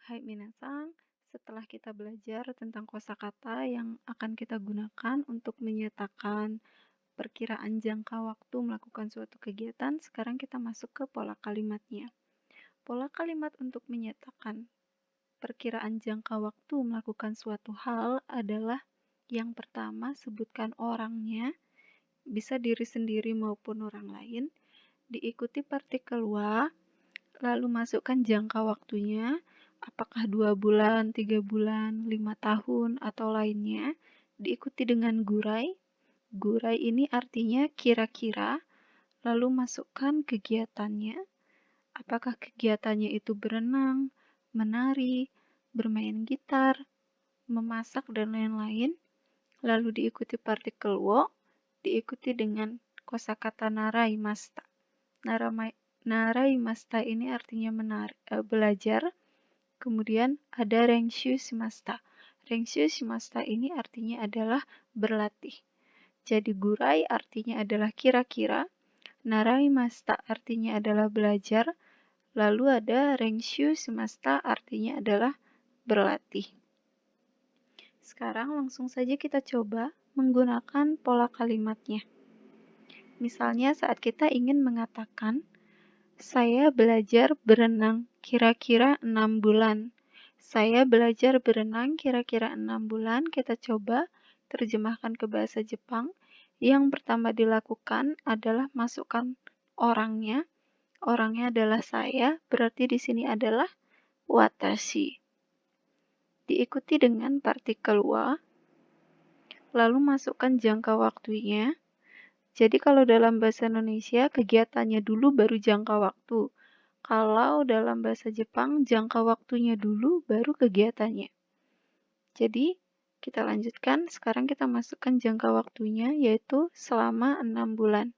Hai minasan, setelah kita belajar tentang kosakata yang akan kita gunakan untuk menyatakan perkiraan jangka waktu melakukan suatu kegiatan, sekarang kita masuk ke pola kalimatnya. Pola kalimat untuk menyatakan perkiraan jangka waktu melakukan suatu hal adalah yang pertama, sebutkan orangnya, bisa diri sendiri maupun orang lain, diikuti partikel wa, lalu masukkan jangka waktunya, apakah 2 bulan, 3 bulan, 5 tahun, atau lainnya, diikuti dengan gurai. Gurai ini artinya kira-kira, lalu masukkan kegiatannya, apakah kegiatannya itu berenang, menari, bermain gitar, memasak, dan lain-lain, lalu diikuti partikel wo, diikuti dengan kosakata naraimashita. Naraimashita ini artinya belajar. Kemudian ada renshu shimashita. Renshu shimashita ini artinya adalah berlatih. Jadi gurai artinya adalah kira-kira, naraimashita artinya adalah belajar, lalu ada renshu shimashita artinya adalah berlatih. Sekarang langsung saja kita coba menggunakan pola kalimatnya. Misalnya saat kita ingin mengatakan, saya belajar berenang kira-kira 6 bulan. Saya belajar berenang kira-kira 6 bulan. Kita coba terjemahkan ke bahasa Jepang. Yang pertama dilakukan adalah masukkan orangnya. Orangnya adalah saya, berarti di sini adalah watashi. Diikuti dengan partikel wa, lalu masukkan jangka waktunya. Jadi kalau dalam bahasa Indonesia, kegiatannya dulu baru jangka waktu. Kalau dalam bahasa Jepang, jangka waktunya dulu baru kegiatannya. Jadi, kita lanjutkan. Sekarang kita masukkan jangka waktunya, yaitu selama 6 bulan.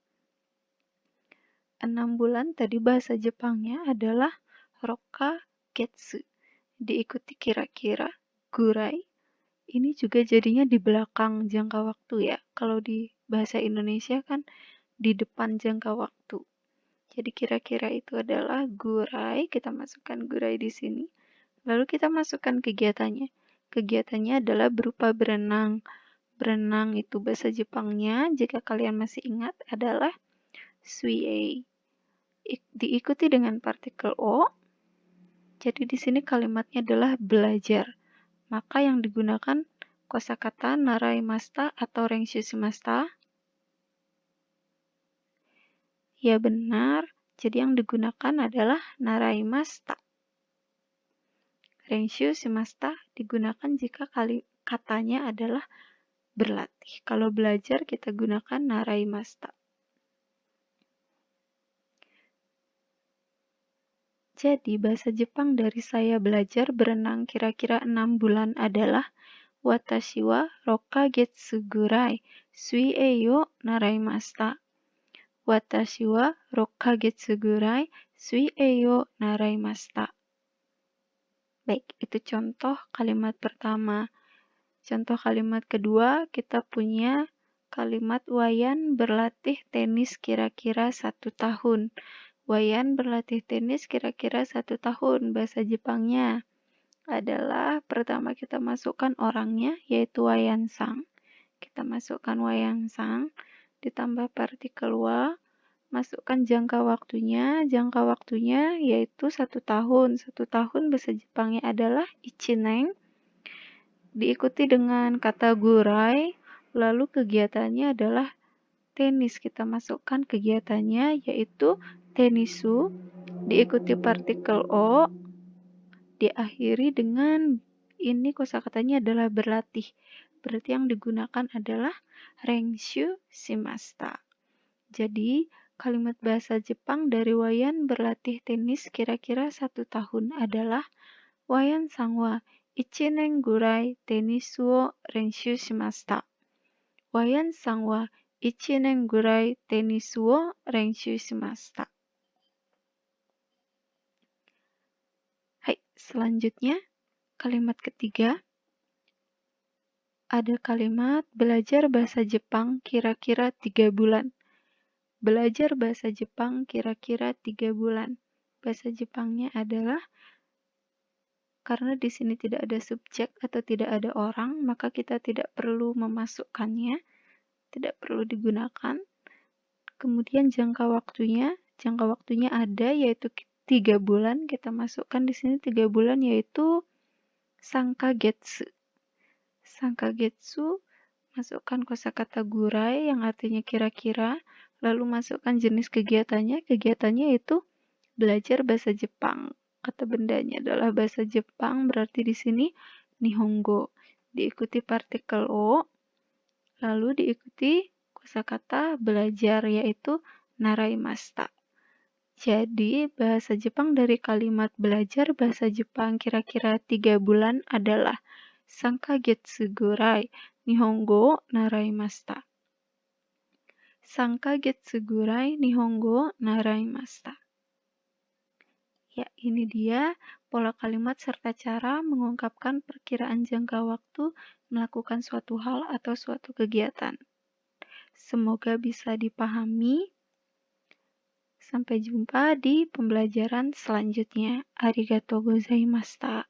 6 bulan tadi bahasa Jepangnya adalah roka getsu. Diikuti kira-kira, gurai. Ini juga jadinya di belakang jangka waktu ya. Kalau di bahasa Indonesia kan di depan jangka waktu. Jadi kira-kira itu adalah gurai, kita masukkan gurai di sini. Lalu kita masukkan kegiatannya. Kegiatannya adalah berupa berenang. Berenang itu bahasa Jepangnya, jika kalian masih ingat, adalah suiei. Diikuti dengan partikel o. Jadi di sini kalimatnya adalah belajar. Maka yang digunakan kosakata naraimashita atau renshu shimashita. Ya benar, jadi yang digunakan adalah naraimashita. Renshu shimashita digunakan jika katanya adalah berlatih. Kalau belajar kita gunakan naraimashita. Jadi bahasa Jepang dari saya belajar berenang kira-kira 6 bulan adalah watashi wa rokagetsu gurai suiei o naraimashita. Watashi wa rokagetsu gurai suiei o naraimashita. Baik, itu contoh kalimat pertama. Contoh kalimat kedua, kita punya kalimat Wayan berlatih tenis kira-kira 1 tahun. Wayan berlatih tenis kira-kira 1 tahun. Bahasa Jepangnya adalah pertama kita masukkan orangnya, yaitu Wayan-san. Kita masukkan Wayan-san, ditambah partikel wa, masukkan jangka waktunya. Jangka waktunya yaitu 1 tahun. 1 tahun bahasa Jepangnya adalah ichinen. Diikuti dengan kata gurai, lalu kegiatannya adalah tenis. Kita masukkan kegiatannya yaitu tenisu, diikuti partikel o, diakhiri dengan ini kosakatanya adalah berlatih. Berarti yang digunakan adalah renshu shimashita. Jadi, kalimat bahasa Jepang dari Wayan berlatih tenis kira-kira 1 tahun adalah Wayan san wa 1年ぐらいテニスを練習しました。Wayan san wa 1年ぐらいテニスを練習しました。Hai, selanjutnya kalimat ketiga. Ada kalimat belajar bahasa Jepang kira-kira 3 bulan. Belajar bahasa Jepang kira-kira 3 bulan. Bahasa Jepangnya adalah karena di sini tidak ada subjek atau tidak ada orang, maka kita tidak perlu memasukkannya, tidak perlu digunakan. Kemudian jangka waktunya ada yaitu 3 bulan, kita masukkan di sini 3 bulan yaitu sangkagetsu. Sangkagetsu, masukkan kosakata gurai yang artinya kira-kira, lalu masukkan jenis kegiatannya. Kegiatannya itu belajar bahasa Jepang. Kata bendanya adalah bahasa Jepang, berarti di sini Nihongo. Diikuti partikel o, lalu diikuti kosakata belajar yaitu naraimashita. Jadi, bahasa Jepang dari kalimat belajar bahasa Jepang kira-kira 3 bulan adalah sangkagetsu gurai Nihongo naraimashita. Sangkagetsu gurai Nihongo naraimashita. Ya, ini dia pola kalimat serta cara mengungkapkan perkiraan jangka waktu melakukan suatu hal atau suatu kegiatan. Semoga bisa dipahami. Sampai jumpa di pembelajaran selanjutnya. Arigatou gozaimashita.